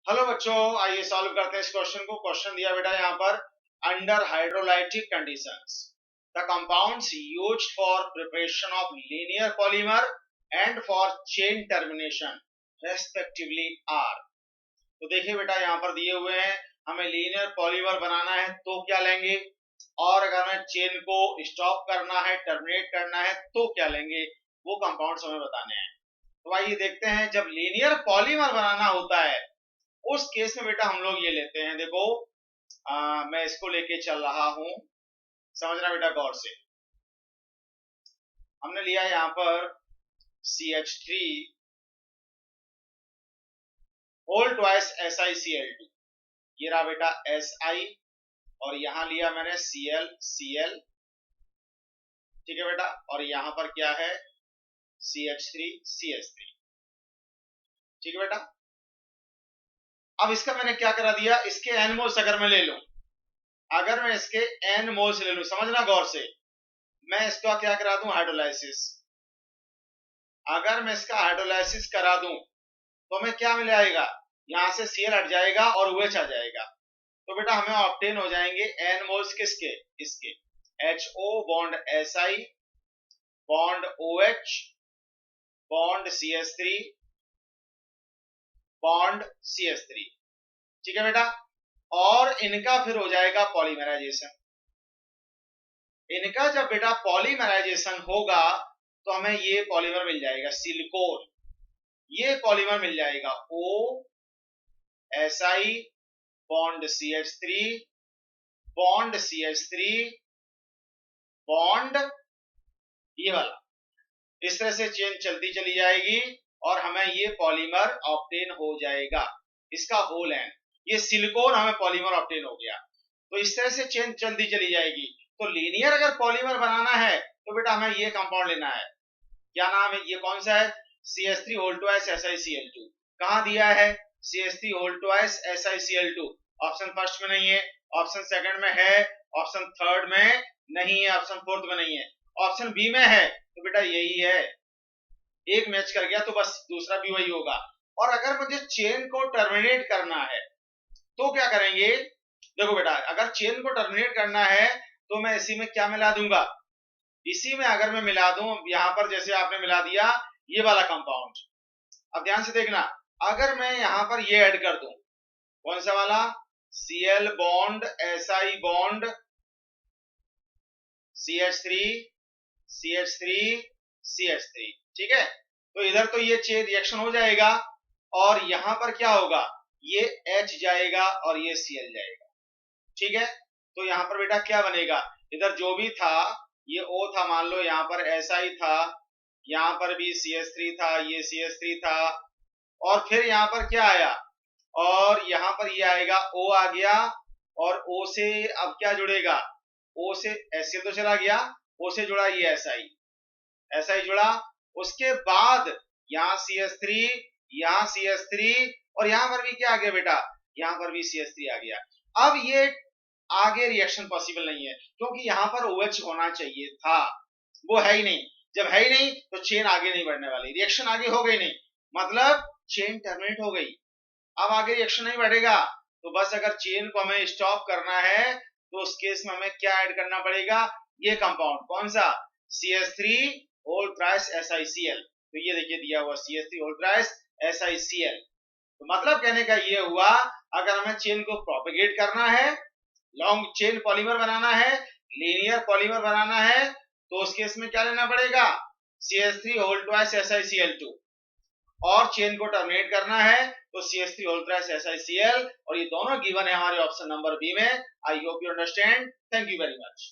Hello बच्चों, आइए solve करते हैं इस क्वेश्चन को। क्वेश्चन दिया बेटा यहाँ पर, under hydrolytic conditions the compounds used for preparation of linear polymer and for chain termination respectively are. तो देखिए बेटा, यहाँ पर दिए हुए हैं, हमें लीनियर पॉलीमर बनाना है तो क्या लेंगे, और अगर हमें चेन को स्टॉप करना है, टर्मिनेट करना है तो क्या लेंगे, वो कंपाउंड्स हमें बताने हैं। तो आइए देखते हैं, जब लीनियर पॉलीमर बनाना होता है उस केस में बेटा हम लोग ये लेते हैं। देखो मैं इसको लेके चल रहा हूं, समझना बेटा गौर से। हमने लिया यहाँ पर CH3 होल ट्वाइस SiCl2, ये रहा बेटा Si, और यहां लिया मैंने Cl, ठीक है बेटा, और यहां पर क्या है CH3 CH3, ठीक है बेटा। अब इसका मैंने क्या करा दिया, इसके n मोल्स अगर मैं ले लूं, अगर मैं इसके n मोल्स ले लूं, समझना गौर से, मैं इसका क्या करा दूं, हाइड्रोलाइसिस। अगर मैं इसका हाइड्रोलाइसिस करा दूं तो हमें क्या मिल जाएगा, यहां से Cl हट जाएगा और OH आ जाएगा। तो बेटा हमें ऑब्टेन हो जाएंगे n मोल्स किसके, इसके HO bond Si bond OH bond CH3 bond CH3, ठीक है बेटा। और इनका फिर हो जाएगा पॉलीमराइजेशन। इनका जब बेटा पॉलीमराइजेशन होगा तो हमें ये पॉलीमर मिल जाएगा सिलिकॉन, ये पॉलीमर मिल जाएगा O Si bond CH3 bond CH3 bond ये वाला, इस तरह से चेन चलती चली जाएगी और हमें ये पॉलीमर ऑब्टेन हो जाएगा, इसका होल एंड, ये सिलिकॉन हमें पॉलीमर ऑब्टेन हो गया। तो इस तरह से चेन चलती चली जाएगी। तो लीनियर अगर पॉलीमर बनाना है तो बेटा हमें ये कंपाउंड लेना है, क्या नाम है, ये कौन सा है, CH3 होल ट्वाइस SiCl2। कहां दिया है, CH3 whole twice SiCl2, option first में नहीं है, ऑप्शन सेकंड में है, ऑप्शन थर्ड में नहीं है, ऑप्शन फोर्थ में नहीं है, ऑप्शन बी में है। तो बेटा यही है, एक मैच कर गया तो बस दूसरा भी वही होगा। और अगर मुझे चेन को टर्मिनेट करना है तो क्या करेंगे, देखो बेटा, अगर चेन को टर्मिनेट करना है तो मैं इसी में क्या मिला दूंगा, इसी में अगर मैं मिला दूं, यहां पर जैसे आपने मिला दिया ये वाला कंपाउंड। अब ध्यान से देखना, अगर मैं यहां पर ये ऐड कर दूं, कौन सा वाला, Cl bond Si bond CH3 CH3 CH3, ठीक है। तो इधर तो ये चेन रिएक्शन हो जाएगा और यहां पर क्या होगा, ये H जाएगा और ये Cl जाएगा, ठीक है। तो यहां पर बेटा क्या बनेगा, इधर जो भी था ये O था, मान लो यहाँ पर Si था, यहाँ पर भी CH3 था, ये CH3 था, और फिर यहाँ पर क्या आया, और यहाँ पर ये आएगा O आ गया, और O से अब क्या जुड़ेगा, O से HCl तो चला गया, O से जुड़ा ये SI जुड़ा, उसके बाद यहाँ CH3, यहाँ CH3, और यहाँ पर भी क्या आ गया बेटा, यहाँ पर भी CH3 आ गया। अब ये आगे रिएक्शन पॉसिबल नहीं है क्योंकि यहाँ पर OH होना चाहिए था, वो है ही नहीं। जब है ही नहीं तो चेन आगे नहीं बढ़ने वाली, रिएक्शन आगे हो गई नहीं, मतलब चेन टर्मिनेट हो गई, अब आगे रिएक्शन नहीं बढ़ेगा। तो बस अगर चेन को हमें स्टॉप करना है तो उस केस में हमें क्या ऐड करना पड़ेगा, ये कंपाउंड, कौन सा, CH3 होल ट्राइस SiCl। तो ये देखिए दिया हुआ CH3 होल ट्राइस SiCl। तो मतलब कहने का ये हुआ, अगर हमें चेन को प्रोपेगेट करना है, लॉन्ग चेन पॉलीमर बनाना है, लीनियर पॉलीमर बनाना है, तो उस केस में क्या लेना पड़ेगा, CH3 होल ट्वाइस SiCl2, और चेन को टर्मिनेट करना है तो CH3 होल ट्वाइस SiCl, और ये दोनों गिवन है हमारे ऑप्शन नंबर बी में। I hope you understand, thank you very much.